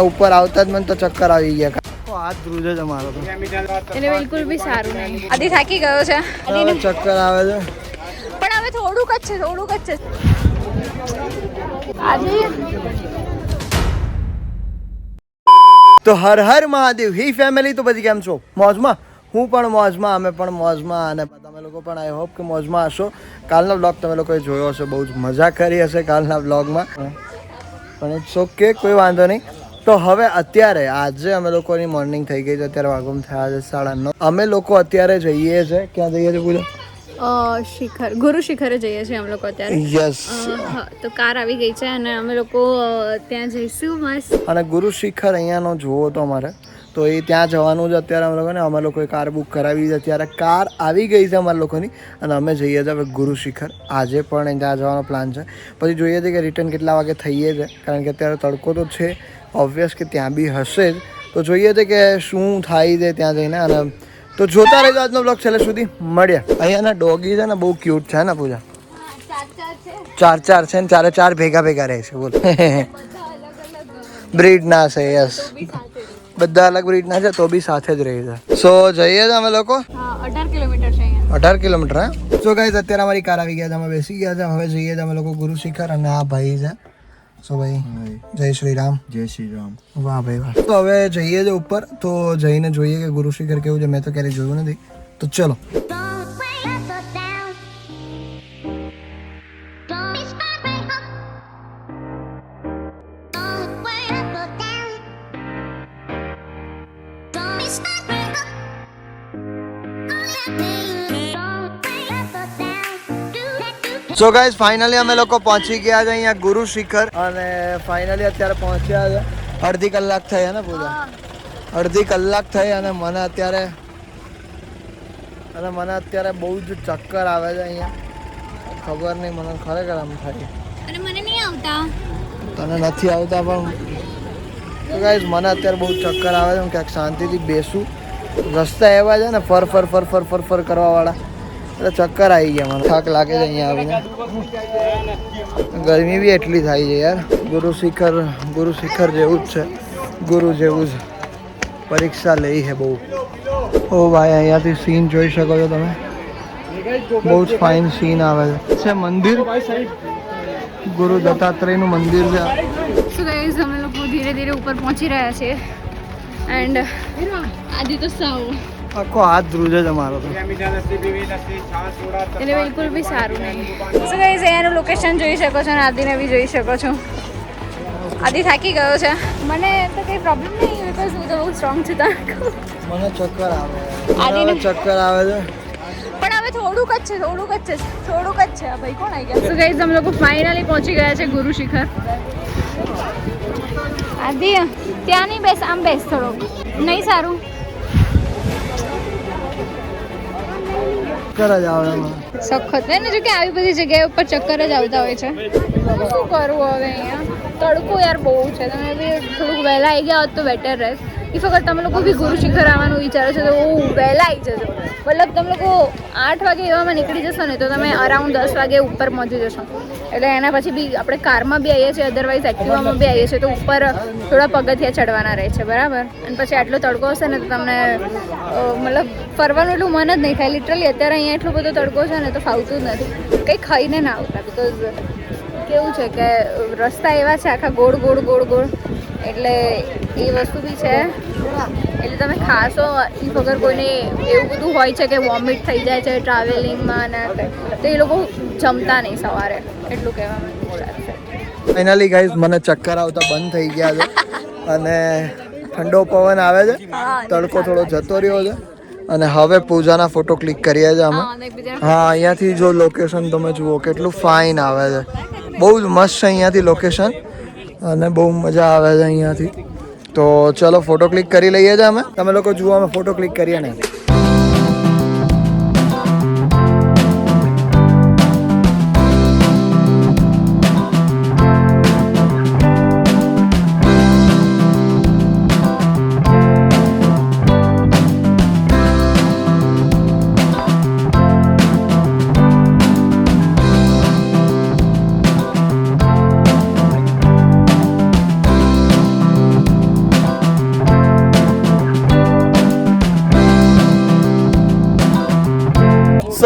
ઉપર આવતા જ મને તો ચક્કર આવી ગયા. હાથ ધ્રુજે છે મારો તો. એટલે બિલકુલ બી સારું નહીં. આદિ થાકી ગયો છે. ચક્કર આવે છે. પણ હવે થોડુંક જ છે, થોડુંક જ છે. આદિ તો હર હર મહાદેવ હી ફેમિલી. તો પછી કેમ છો? મોજમાં? હું પણ મોજમાં, અમે પણ મોજમાં, અને તમે લોકો પણ આઈ હોપ કે મોજમાં હશો. કાલનો બ્લોગ તમે લોકોએ જોયો હશે, બહુ જ મજા કરી હશે કાલના બ્લોગમાં, પણ ઇટ્સ ઓકે, કોઈ વાંધો નહીં. તો હવે અત્યારે આજે અમે લોકોની મોર્નિંગ થઈ ગઈ છે. અત્યારે વાગમ થયા છે 9:30. અમે લોકો અત્યારે જઈએ છીએ, ક્યાં જઈએ છીએ પૂજા? શિખર, ગુરુ શિખરે જઈએ છીએ અમે લોકો અત્યારે. યસ. તો કાર આવી ગઈ છે અને અમે લોકો ત્યાં જઈશું મસ્ત. અને ગુરુ શિખર અહીંયાનો જુઓ તો અમારે તો એ ત્યાં જવાનું છે અત્યારે અમે લોકોને. અમે લોકોએ કાર બુક કરાવી છે, અત્યારે કાર આવી ગઈ છે અમારા લોકોની, અને અમે જઈએ છીએ હવે ગુરુ શિખર. આજે પણ ત્યાં જવાનો પ્લાન છે. પછી જોઈએ છીએ કે રિટર્ન કેટલા વાગે થઈએ છે, કારણ કે અત્યારે તડકો તો છે ઓબ્વિયસ કે ત્યાં બી હશે જ. તો જોઈએ છે કે શું થાય છે ત્યાં જઈને. અને તો જોતા રહેજો આજનો બ્લોગ છેલ્લે સુધી. મળ્યા. અહીંયાના ડોગી છે ને બહુ ક્યુટ છે ને પૂજા. 4 છે ને 4 ભેગા ભેગા રહે છે. બોલ બ્રીડ ના છે. યસ, બધા અલગ બ્રીડ ના છે તો બી સાથે જ રહી છે. સો જઈએ છીએ અમે લોકો. 18 કિલોમીટર છે અહીંયા. 18 કિલોમીટર. હા. સો ગાઈઝ અત્યારે અમારી કાર આવી ગયા છે, અમે બેસી ગયા છે. હવે જઈએ છીએ અમે લોકો ગુરુ શિખર. અને આ ભાઈ છે. સો ભાઈ જય શ્રી રામ. જય શ્રી રામ. વાહ ભાઈ વાહ. તો હવે જઈએ છીએ ઉપર, તો જઈને જોઈએ કે ગુરુ શિખર કેવું છે. મેં તો ક્યારેય જોયું નથી, તો ચલો. સો ગાઈઝ ફાઇનલી અમે લોકો પહોંચી ગયા છે અહીંયા ગુરુ શિખર. અને ફાઇનલી અત્યારે પહોંચ્યા છે. અડધી કલાક થઈ ને પૂજા? અડધી કલાક થઈ. અને મને અત્યારે બહુ જ ચક્કર આવે છે અહીંયા. ખબર નહીં, મને ખરેખર આમ થાય. અને મને નહીં આવતા. તને નથી આવતા, પણ તો ગાઈઝ મને અત્યારે બહુ ચક્કર આવે છે. હું ક્યાંક શાંતિથી બેસું. રસ્તા એવા છે ને ફર કરવા વાળા, એટલે ચક્કર આવી ગયા મને. થાક લાગે છે અહીંયા આવીને. ગરમી બી એટલી થાય છે યાર. ગુરુ શિખર જેવું જ છે, ગુરુ જેવું જ. પરીક્ષા લઈ છે બહુ. ઓ ભાઈ અહીંયાથી સીન જોઈ શકો છો તમે. બહુ જ ફાઇન સીન આવે છે. મંદિર ગુરુ દત્તાત્રેયનું મંદિર છે. સો ગાઈઝ અમે લોકો ધીરે ધીરે ઉપર પહોંચી રહ્યા છીએ. એન્ડ આદિ તો સાવ આખો હાથ ધ્રુજે છે મારો તો. એટલે બિલકુલ બી સારું નહીં. સો ગાઈઝ અહીંયાનું લોકેશન જોઈ શકો છો અને આદિને બી જોઈ શકો છો. આદિ થાકી ગયો છે. મને તો કંઈ પ્રોબ્લેમ નહીં, બિકોઝ હું તો બહુ સ્ટ્રોંગ છું. મને ચક્કર આવે. આદિને ચક્કર આવે છે, પણ હવે થોડુંક જ છે. આ ભાઈ કોણ આવી ગયા? સો ગાઈઝ અમે લોકો ફાઇનલી પહોંચી ગયા છે ગુરુ શિખર. આદિ ત્યાં નહીં બેસ, આમ બેસ થોડોક. નહીં સારું. ચક્કર જ આવે એમાં. સખત ને, જો કે આવી બધી જગ્યાએ ઉપર ચક્કર જ આવતા હોય છે. શું કરવું હવે અહીંયા? તડકો યાર બહુ છે. તમે બી થોડુંક વહેલા આવી ગયા હોત તો બેટર રહે. ઇફ અગર તમે લોકો બી ગુરુ શિખર આવવાનું વિચારો છો તો વહેલા આવી જજો. મતલબ તમે લોકો 8 વાગે એવામાં નીકળી જશો ને તો તમે અરાઉન્ડ 10 વાગે ઉપર પહોંચી જશો. એટલે એના પછી બી આપણે કારમાં બી આવીએ છીએ, અધરવાઇઝ એક્ટિવામાં બી આવીએ છીએ, તો ઉપર થોડા પગથિયા ચડવાના રહે છે, બરાબર. અને પછી આટલો તડકો હશે ને તો તમને મતલબ ફરવાનું એટલું મન જ નહીં થાય. લિટરલી અત્યારે અહીંયા એટલો બધો તડકો છે ને તો ફાવતું જ નથી. કંઈ ખાઈને ના આવતા, બિકોઝ કેવું છે કે રસ્તા એવા છે આખા ગોળ. એટલે એ વસ્તુ બી છે. એટલે તમે ખાશો ઇફ અગર કોઈને એવું બધું હોય છે કે વોમિટ થઈ જાય છે ટ્રાવેલિંગમાં ને તો એ લોકો જમતા નહીં સવારે. એટલું કહેવા માંગુ છું. ફાઇનલી ગાઈઝ મને ચક્કર આવતા બંધ થઈ ગયા છે. અને ઠંડો પવન આવે છે, તડકો થોડો જતો રહ્યો છે. અને હવે પૂજાના ફોટો ક્લિક કરીએ છીએ અમે. હા, અહીંયાથી જો લોકેશન તમે જુઓ કેટલું ફાઇન આવે છે. બહુ જ મસ્ત છે અહીંયાથી લોકેશન, અને બહુ મજા આવે છે અહીંયાથી. તો ચલો ફોટો ક્લિક કરી લઈએ છીએ અમે. તમે લોકો જુઓ અમે ફોટો ક્લિક કરીએ નહીં.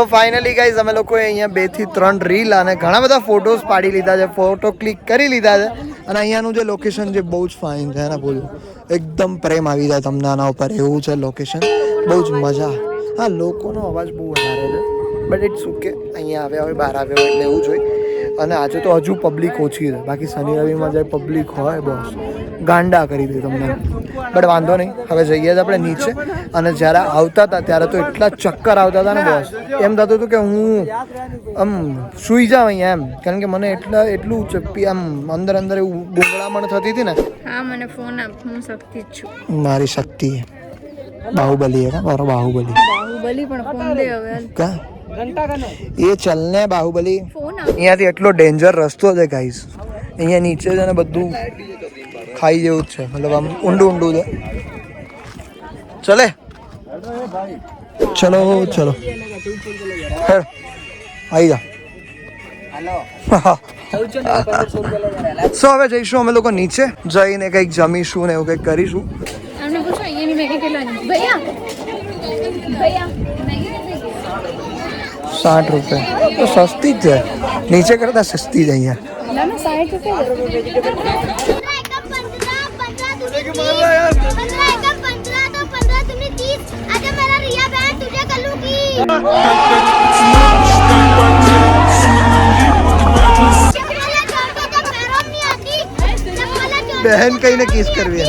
સો ફાઇનલી ગાઈઝ અમે લોકોએ અહીંયા 2 થી 3 રીલ અને ઘણા બધા ફોટોઝ પાડી લીધા છે, ફોટો ક્લિક કરી લીધા છે. અને અહીંયાનું જે લોકેશન છે બહુ જ ફાઇન છે ને, બોલું એકદમ પ્રેમ આવી જાય તમને આના ઉપર, એવું છે લોકેશન, બહુ જ મજા. હા, લોકોનો અવાજ બહુ વધારે છે, બટ ઇટ્સ ઓકે. અહીંયા આવ્યા હોય, બહાર આવ્યા હોય એટલે એવું જ હોય. અને આજે તો હજુ પબ્લિક ઓછી છે, બાકી શનિ રવિમાં જે પબ્લિક હોય બોસ ગાંડા કરી દે તમને. બટ વાંધો નહીં, હવે જઈએ જ આપણે નીચે. અને જ્યારે આવતા હતા ત્યારે તો એટલા ચક્કર આવતા હતા ને બોસ, એમ થતું હતું કે હું આમ સૂઈ જાઉં અહીંયા એમ, કારણ કે મને એટલું આમ અંદર એવું ગુંગળામણ થતી હતી ને. હા, મને ફોન આપ, હું શક્તિ જ છું. મારી શક્તિ બાહુબલી હે મારો બાહુબલી. બાહુબલી પણ ફોન દે હવે. કા એ ચલને બાહુબલી. ફોન આપ. અહીંયાથી એટલો ડેન્જર રસ્તો છે ગાઈસ, અહીંયા નીચે છે ને બધું ખાઈ જેવું જ છે, મતલબ આમ ઊંડું છે. ચલે ચલો ચલો આવી જા. સો હવે જઈશું અમે લોકો નીચે, જઈને કંઈક જમીશું ને એવું કંઈક કરીશું. અમને પૂછો અહીંયાની મેગી કેટલાની? ભૈયા 60 રૂપિયા તો સસ્તી જ છે, નીચે કરતા સસ્તી જ અહીંયા. ના 60 રૂપિયા. बहन कहीं ने किस करवी है.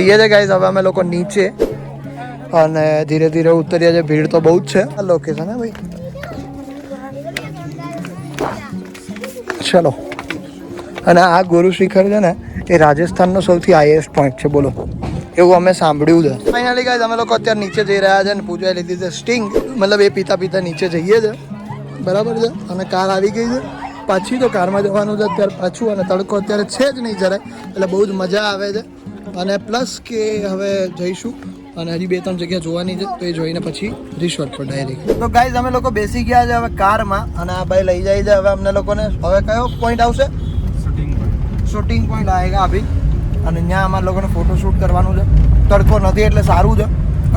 ये છે ગાઈસ, હવે અમે લોકો નીચે અને ધીરે ધીરે ઉતર્યા છે. ભીડ તો બહુ જ છે. આ લોકેશન હે ભાઈ, ચલો. અને આ ગુરુ શિખર છે ને એ રાજસ્થાનનો સૌથી હાઈએસ્ટ પોઈન્ટ છે, બોલો, એવું અમે સાંભળ્યું છે. ફાઇનલી ગાઈસ અમે લોકો અત્યારે નીચે જઈ રહ્યા છે અને પૂજા લીધી છે સ્ટિંગ, મતલબ એ પીતા નીચે જઈએ છે, બરાબર છે. અને કાર આવી ગઈ છે પાછી, તો કારમાં જવાનું છે અત્યારે પાછું. અને તડકો અત્યારે છે જ નહીં જરાય, એટલે બહુ જ મજા આવે છે. અને પ્લસ કે હવે જઈશું અને હજી 2-3 જગ્યા જોવાની છે, તો એ જોઈને પછી રિસોર્ટ પર ડાયરેક્ટ. તો ગાઈઝ અમે લોકો બેસી ગયા છે હવે કારમાં, અને આ ભાઈ લઈ જાય છે હવે અમને લોકોને. હવે કયો પોઈન્ટ આવશે? શૂટિંગ પોઈન્ટ આવેગા અભી. અને ત્યાં અમારા લોકોને ફોટોશૂટ કરવાનું છે. તડકો નથી એટલે સારું છે.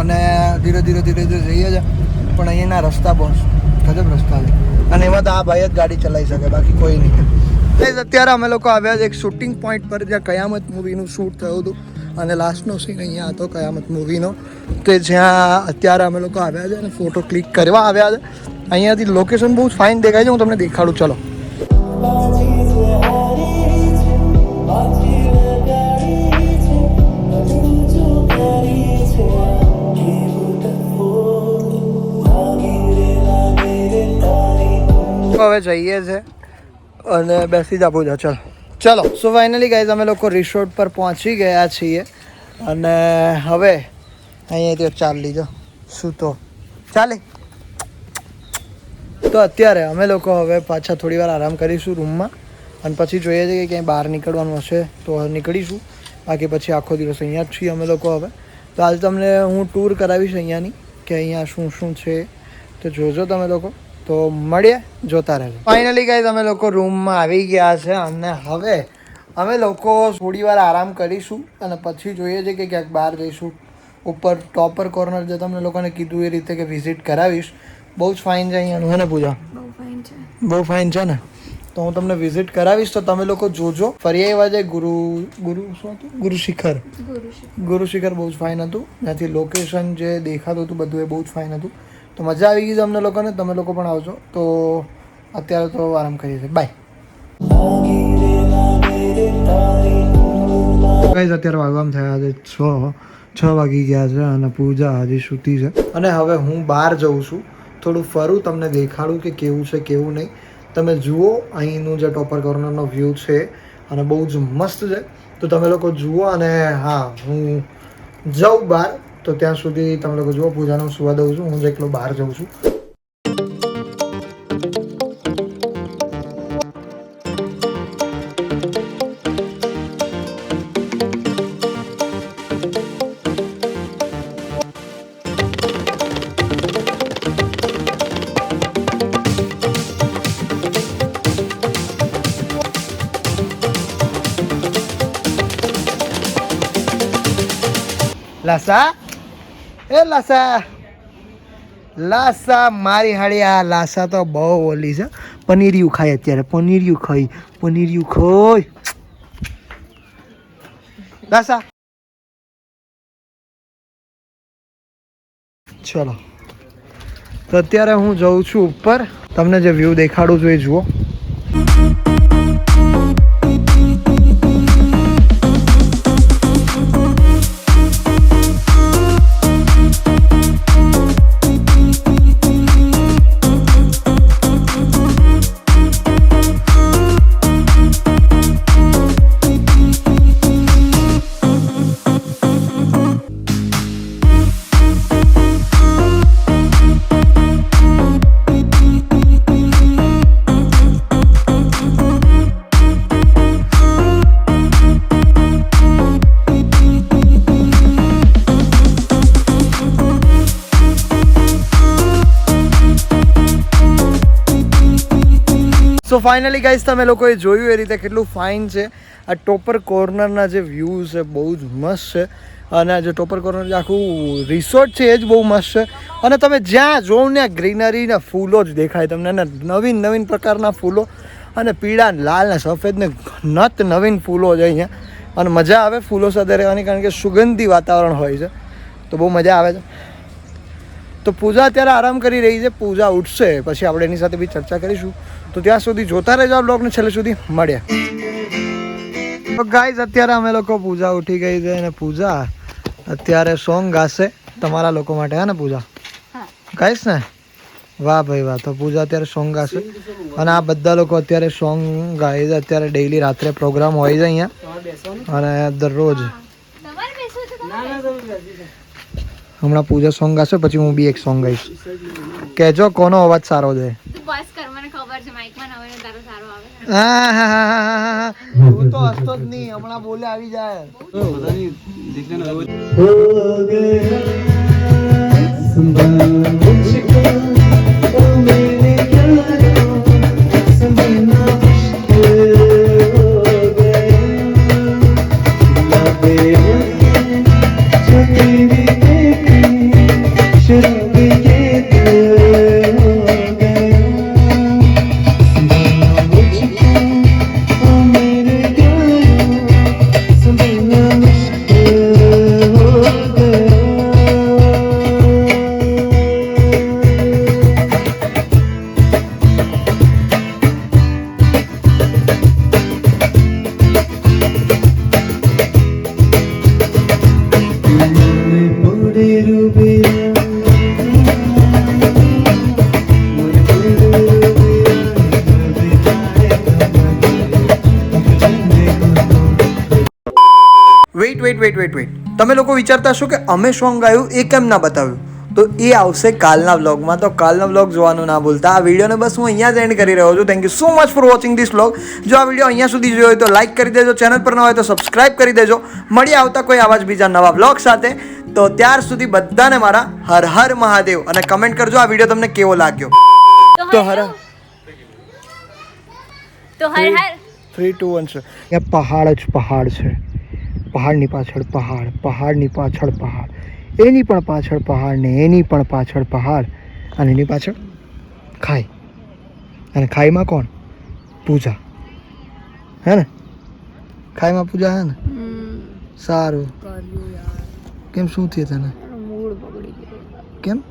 અને ધીરે ધીરે જઈએ છે, પણ અહીંયાના રસ્તા બોસ ગજબ રસ્તા છે. અને એમાં તો આ ભાઈ જ ગાડી ચલાવી શકે, બાકી કોઈ નહીં. અત્યારે અમે લોકો આવ્યા છે એક શૂટિંગ પોઈન્ટ પર, જ્યાં કયામત મૂવીનું શૂટ થયું હતું. અને લાસ્ટનો સીન અહીંયા હતો કયામત મૂવીનો, તો જ્યાં અત્યારે અમે લોકો આવ્યા છે અને ફોટો ક્લિક કરવા આવ્યા છે. અહીંયાથી લોકેશન બહુ જ ફાઇન દેખાય છે, હું તમને દેખાડું, ચલો. હવે જઈએ છે અને બેસી જ આપું છે. ચલો સો ફાઇનલી ગાઈઝ અમે લોકો રિસોર્ટ પર પહોંચી ગયા છીએ. અને હવે અહીંયાથી ચાલ લીધો શું તો ચાલે. તો અત્યારે અમે લોકો હવે પાછા થોડી વાર આરામ કરીશું રૂમમાં, અને પછી જોઈએ છે કે ક્યાંય બહાર નીકળવાનું હશે તો નીકળીશું, બાકી પછી આખો દિવસ અહીંયા જ છીએ અમે લોકો હવે. તો આજે તમને હું ટૂર કરાવીશ અહીંયાની, કે અહીંયા શું શું છે, તો જોજો તમે લોકો. તો મળીએ, જોતા રહેજો. ફાઇનલી ગાઈઝ અમે લોકો રૂમમાં આવી ગયા છે, અને હવે અમે લોકો થોડી વાર આરામ કરીશું અને પછી જોઈએ છે કે ક્યાંક બહાર જઈશું. ઉપર ટોપર કોર્નર જે તમને લોકોને કીધું એ રીતે કે વિઝિટ કરાવીશ. બહુ જ ફાઇન છે અહીંયાનું, હે ને પૂજા? બહુ ફાઇન છે ને, તો હું તમને વિઝિટ કરાવીશ, તો તમે લોકો જોજો. ફરી આવ્યા છે ગુરુ શિખર બહુ જ ફાઇન હતું. ત્યાંથી લોકેશન જે દેખાતું હતું બધું એ બહુ જ ફાઇન હતું. તો મજા આવી ગઈ છે અમને લોકોને, તમે લોકો પણ આવજો. તો અત્યારે તો આરામ કરીએ છીએ, બાય. ગાઈઝ અત્યારે વાગવામાં થયા છે 6 વાગી ગયા છે અને પૂજા હજી સૂતી છે. અને હવે હું બહાર જઉં છું, થોડું ફરું, તમને દેખાડું કે કેવું છે કેવું નહીં. તમે જુઓ અહીંનું જે ટોપર કોર્નરનો વ્યૂ છે અને બહુ જ મસ્ત છે. તો તમે લોકો જુઓ. અને હા, હું જાઉં બહાર, તો ત્યાં સુધી તમે લોકો જુઓ. પૂજાનો સુવા દઉં છું, હું જ એકલો બહાર જાઉં છું. લાસા એ લાસા લાસા મારી હાડી આ લાસા તો બહુ ઓલી છે પનીરિયું ખાય અત્યારે પનીરિયું ખાય લાસા ચલો તો અત્યારે હું જઉં છું ઉપર તમને જે વ્યૂ દેખાડું છું એ જુઓ સો ફાઇનલી ગાઈઝ તમે લોકોએ જોયું એ રીતે કેટલું ફાઇન છે આ ટોપર કોર્નરના જે વ્યૂ છે બહુ જ મસ્ત છે અને જે ટોપર કોર્નર જે આખું રિસોર્ટ છે એ જ બહુ મસ્ત છે અને તમે જ્યાં જોવો ને ગ્રીનરી ને ફૂલો જ દેખાય તમને ને નવીન પ્રકારના ફૂલો અને પીળા લાલ ને સફેદ ને નત નવીન ફૂલો છે અહીંયા અને મજા આવે ફૂલો સાથે રહેવાની કારણ કે સુગંધી વાતાવરણ હોય છે તો બહુ મજા આવે છે તો પૂજા અત્યારે આરામ કરી રહી છે પૂજા ઉઠશે પછી આપણે એની સાથે બી ચર્ચા કરીશું તો ત્યાં સુધી જોતા રહેજો બ્લોગને છેલ્લે સુધી મળ્યા તો ગાઈઝ અત્યારે અમે લોકો પૂજા ઉઠી ગઈ છે અને પૂજા અત્યારે સોંગ ગાશે તમારા લોકો માટે હે ને પૂજા ગાઈશ ને વાહ ભાઈ વાહ તો પૂજા અત્યારે સોંગ ગાશે અને આ બધા લોકો અત્યારે સોંગ ગાય છે અત્યારે ડેઈલી રાત્રે પ્રોગ્રામ હોય છે અહીંયા અને દરરોજ હમણાં પૂજા સોંગ ગાશે પછી હું બી એક સોંગ ગાઈશ કહેજો કોનો અવાજ સારો છે હું તો હસતો જ નહીં હમણાં બોલે આવી જાય વેઇટ તમે લોકો વિચારતા હશો કે અમે સોંગ ગાયું એ કેમ ના બતાવ્યું તો એ આવશે કાલના વ્લોગમાં તો કાલના વ્લોગ જોવાનું ના ભૂલતા આ વિડીયોને બસ હું અહીંયા જ એન્ડ કરી રહ્યો છું thank you so much for watching this vlog જો આ વિડીયો અહીંયા સુધી જોયો હોય તો લાઇક કરી દેજો ચેનલ પર ન હોય તો સબસ્ક્રાઇબ કરી દેજો મળી આવતા કોઈ આવા જ બીજા નવા વ્લોગ સાથે તો ત્યાર સુધી બધાને મારા હર હર મહાદેવ અને કમેન્ટ કરજો આ વિડીયો તમને કેવો લાગ્યો તો હર 3 2 1 છે એ પહાડ જ પહાડ છે પહાડની પાછળ પહાડ પહાડની પાછળ પહાડ એની પણ પાછળ પહાડ ને એની પણ પાછળ પહાડ અને એની પાછળ ખાઈ અને ખાઈમાં કોણ પૂજા હે ને ખાઈમાં પૂજા હે ને સારું કેમ શું થયું તને કેમ